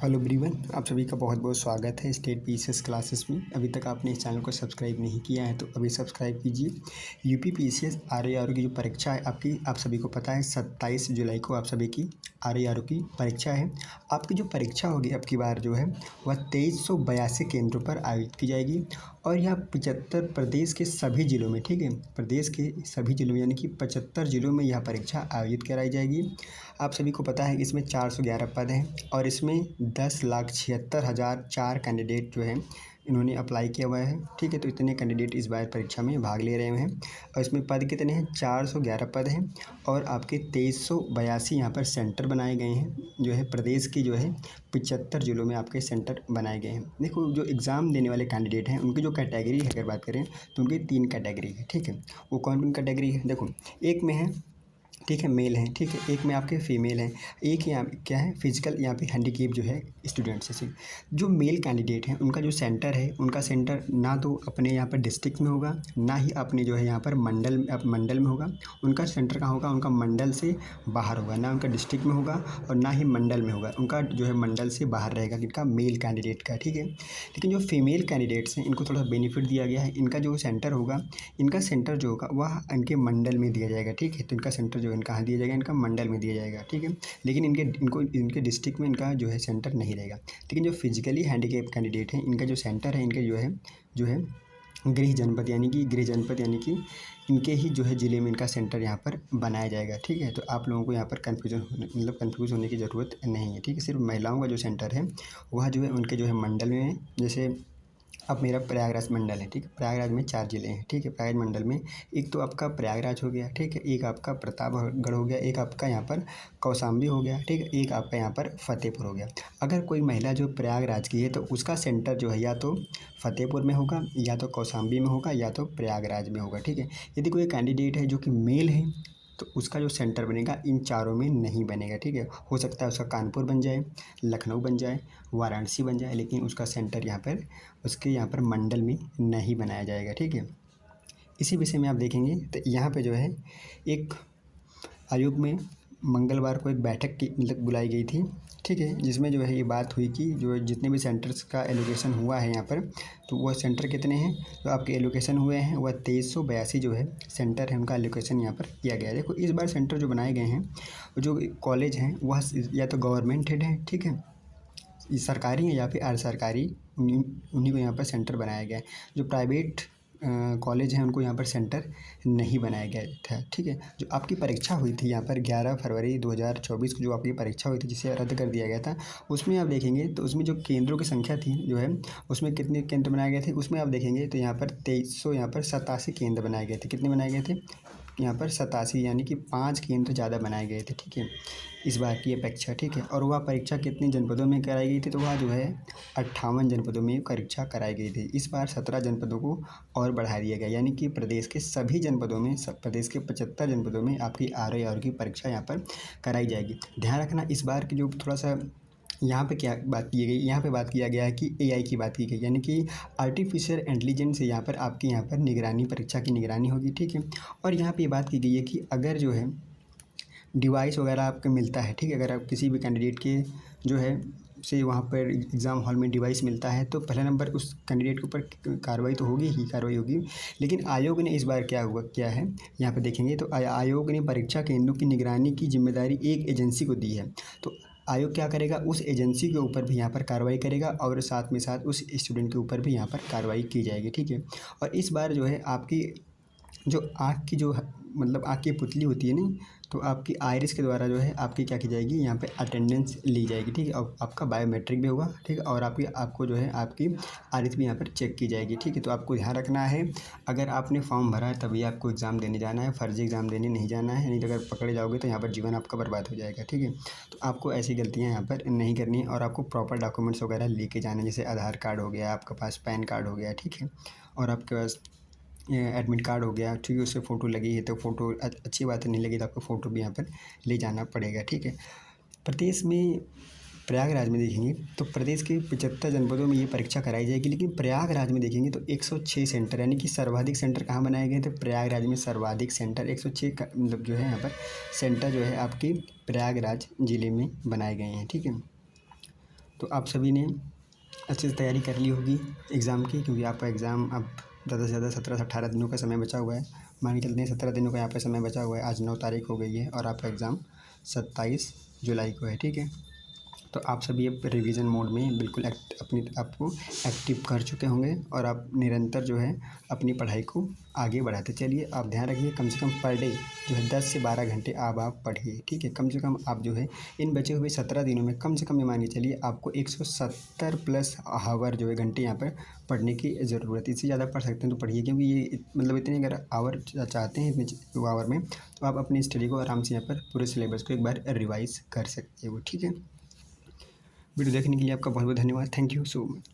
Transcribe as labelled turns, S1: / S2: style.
S1: Hello everyone, आप सभी का बहुत बहुत स्वागत है स्टेट पीसीएस क्लासेस में। अभी तक आपने इस चैनल को सब्सक्राइब नहीं किया है तो अभी सब्सक्राइब कीजिए। यूपी पीसीएस आरएआरओ की जो परीक्षा है आपकी, आप सभी को पता है 27 जुलाई को आप सभी की आरएआरओ की परीक्षा है। आपकी जो परीक्षा होगी अब की बार जो है वह 2382 केंद्रों पर आयोजित की जाएगी और यह 75 प्रदेश के सभी जिलों में, ठीक है, प्रदेश के सभी जिलों में यानी कि 75 जिलों में यह परीक्षा आयोजित कराई जाएगी। आप सभी को पता है इसमें 411 पद हैं और इसमें 10,76,004 कैंडिडेट जो हैं इन्होंने अप्लाई किया हुआ है, ठीक है। तो इतने कैंडिडेट इस बार परीक्षा में भाग ले रहे हैं और इसमें पद कितने हैं, 411 पद हैं और आपके 2382 यहाँ पर सेंटर बनाए गए हैं, जो है प्रदेश की जो है 75 जिलों में आपके सेंटर बनाए गए हैं। देखो, जो एग्ज़ाम देने वाले कैंडिडेट हैं उनकी जो कैटेगरी है अगर बात करें तो उनकी 3 कैटेगरी है, ठीक है। वो कौन कौन कैटेगरी है, देखो, एक में है, ठीक है, मेल हैं, ठीक है, एक में आपके फीमेल हैं, एक यहाँ क्या है फिजिकल यहाँ पे हैंडीकेप जो है स्टूडेंट्स जैसे। जो मेल कैंडिडेट हैं उनका जो सेंटर है, उनका सेंटर ना तो अपने यहाँ पर डिस्ट्रिक्ट में होगा, ना ही अपने जो है यहाँ पर मंडल में होगा। उनका सेंटर कहाँ होगा, उनका मंडल से बाहर होगा, ना उनका डिस्ट्रिक्ट में होगा और ना ही मंडल में होगा, उनका जो है मंडल से बाहर रहेगा इनका मेल कैंडिडेट का, ठीक है। लेकिन जो फीमेल कैंडिडेट्स हैं इनको थोड़ा बेनिफिट दिया गया है, इनका जो सेंटर होगा, इनका सेंटर जो होगा वह इनके मंडल में दिया जाएगा, ठीक है। तो इनका सेंटर जो है कहाँ दिया जाएगा, इनका मंडल में दिया जाएगा, ठीक है। लेकिन इनके डिस्ट्रिक्ट में इनका जो है सेंटर नहीं रहेगा। लेकिन जो फिजिकली हैंडीकेप कैंडिडेट हैं इनका जो सेंटर है, इनके जो है गृह जनपद यानी कि इनके ही जो है ज़िले में इनका सेंटर यहाँ पर बनाया जाएगा, ठीक है। तो आप लोगों को यहाँ पर कंफ्यूज होने की ज़रूरत नहीं है, ठीक है। सिर्फ महिलाओं का जो सेंटर है वह जो है उनके जो है मंडल में है। जैसे अब मेरा प्रयागराज मंडल है, ठीक है, प्रयागराज में 4 ज़िले हैं, ठीक है। प्रयागराज मंडल में एक तो आपका प्रयागराज हो गया, ठीक है, एक आपका प्रतापगढ़ हो गया, एक आपका यहाँ पर कौशाम्बी हो गया, ठीक है, एक आपका यहाँ पर फतेहपुर हो गया। अगर कोई महिला जो प्रयागराज की है तो उसका सेंटर जो है या तो फतेहपुर में होगा, या तो कौशाम्बी में होगा, या तो प्रयागराज में होगा, ठीक है। यदि कोई कैंडिडेट है जो कि मेल है तो उसका जो सेंटर बनेगा इन चारों में नहीं बनेगा, ठीक है। हो सकता है उसका कानपुर बन जाए, लखनऊ बन जाए, वाराणसी बन जाए, लेकिन उसका सेंटर यहाँ पर उसके यहाँ पर मंडल में नहीं बनाया जाएगा, ठीक है। इसी विषय में आप देखेंगे तो यहाँ पे जो है एक आयोग में मंगलवार को एक बैठक की बुलाई गई थी, ठीक है, जिसमें जो है ये बात हुई कि जो जितने भी सेंटर्स का एलोकेशन हुआ है यहाँ पर, तो वह सेंटर कितने हैं जो आपके एलोकेशन हुए हैं, वह 2382 जो है सेंटर है उनका एलोकेशन यहाँ पर किया गया है। देखो, इस बार सेंटर जो बनाए गए हैं, जो कॉलेज हैं वह या तो गवर्नमेंट है, ठीक है, ये सरकारी है या फिर अर्ध सरकारी, उन्हीं को यहाँ पर सेंटर बनाया गया है। जो प्राइवेट कॉलेज हैं उनको यहाँ पर सेंटर नहीं बनाया गया था, ठीक है। जो आपकी परीक्षा हुई थी यहाँ पर 11 फरवरी 2024 को जो आपकी परीक्षा हुई थी जिसे रद्द कर दिया गया था, उसमें आप देखेंगे तो उसमें जो केंद्रों की संख्या थी जो है, उसमें कितने केंद्र बनाए गए थे, उसमें आप देखेंगे तो यहाँ पर 2387 केंद्र बनाए गए थे। कितने बनाए गए थे यहाँ पर, 87, यानी कि 5 केंद्र ज़्यादा बनाए गए थे, ठीक है, इस बार की ये परीक्षा, ठीक है। और वह परीक्षा कितने जनपदों में कराई गई थी, तो वह जो है 58 जनपदों में परीक्षा कराई गई थी। इस बार 17 जनपदों को और बढ़ा दिया गया, यानी कि प्रदेश के सभी जनपदों में, प्रदेश के 75 जनपदों में आपकी आरएआरओ की परीक्षा यहाँ पर कराई जाएगी। ध्यान रखना, इस बार की जो थोड़ा सा यहाँ पे क्या बात की गई, यहाँ पे बात किया गया है कि एआई की बात की गई, यानी कि आर्टिफिशियल इंटेलिजेंस से यहाँ पर आपकी यहाँ पर निगरानी, परीक्षा की निगरानी होगी, ठीक है। और यहाँ पे बात की गई है कि अगर जो है डिवाइस वगैरह आपको मिलता है, ठीक है, अगर आप किसी भी कैंडिडेट के जो है से वहाँ पर एग्ज़ाम हॉल में डिवाइस मिलता है तो पहला नंबर उस कैंडिडेट के ऊपर कार्रवाई तो कार्रवाई होगी। लेकिन आयोग ने इस बार क्या है यहाँ पे देखेंगे तो आयोग ने परीक्षा केंद्रों की निगरानी की जिम्मेदारी एक एजेंसी को दी है। तो आयोग क्या करेगा, उस एजेंसी के ऊपर भी यहाँ पर कार्रवाई करेगा और साथ में साथ उस स्टूडेंट के ऊपर भी यहाँ पर कार्रवाई की जाएगी, ठीक है। और इस बार जो है आपकी जो आँख की जो मतलब आँख की पुतली होती है नहीं, तो आपकी आइरिस के द्वारा जो है आपकी क्या की जाएगी, यहाँ पे अटेंडेंस ली जाएगी, ठीक है। और आपका बायोमेट्रिक भी होगा, ठीक है, और आपको जो है आपकी आइरिस भी यहाँ पर चेक की जाएगी, ठीक है। तो आपको ध्यान रखना है, अगर आपने फॉर्म भरा है तभी आपको एग्ज़ाम देने जाना है, फर्जी एग्ज़ाम देने नहीं जाना है, नहीं तो अगर पकड़े जाओगे तो यहाँ पर जीवन आपका बर्बाद हो जाएगा, ठीक है। तो आपको ऐसी गलतियाँ यहाँ पर नहीं करनी है और आपको प्रॉपर डॉक्यूमेंट्स वगैरह लेके जाना है, जैसे आधार कार्ड हो गया, आपके पास पैन कार्ड हो गया, ठीक है, और आपके पास एडमिट कार्ड हो गया, ठीक है, उससे फ़ोटो लगी है तो फ़ोटो अच्छी बात है, नहीं लगी तो आपको फ़ोटो भी यहाँ पर ले जाना पड़ेगा, ठीक है। प्रदेश में प्रयागराज में देखेंगे तो प्रदेश के 75 जनपदों में ये परीक्षा कराई जाएगी, लेकिन प्रयागराज में देखेंगे तो 106 सेंटर, यानी कि सर्वाधिक सेंटर कहाँ बनाए गए थे, प्रयागराज में सर्वाधिक सेंटर 106 का मतलब जो है यहाँ पर सेंटर जो है आपकी प्रयागराज ज़िले में बनाए गए हैं, ठीक है। तो आप सभी ने अच्छे से तैयारी कर ली होगी एग्ज़ाम की, क्योंकि आपका एग्ज़ाम अब ज़्यादा से ज़्यादा 17 से 18 दिनों का समय बचा हुआ है। मान के चलते हैं 17 दिनों का यहाँ पर समय बचा हुआ है। आज 9 तारीख हो गई है और आपका एग्ज़ाम 27 जुलाई को है, ठीक है। तो आप सभी अब रिवीजन मोड में बिल्कुल अपनी आप को एक्टिव कर चुके होंगे और आप निरंतर जो है अपनी पढ़ाई को आगे बढ़ाते चलिए। आप ध्यान रखिए कम से कम पर डे जो है 10 से 12 घंटे आप पढ़िए, ठीक है। कम से कम आप जो है इन बचे हुए 17 दिनों में कम से कम ये मान के चलिए आपको 170 प्लस आवर जो है घंटे यहाँ पर पढ़ने की ज़रूरत है। इससे ज़्यादा पढ़ सकते हैं तो पढ़िए, क्योंकि ये मतलब इतने अगर आवर चाहते हैं इतने आवर में तो आप अपनी स्टडी को आराम से यहाँ पर पूरे सिलेबस को एक बार रिवाइज़ कर सकते हो, ठीक है। वीडियो देखने के लिए आपका बहुत बहुत धन्यवाद। Thank you so much.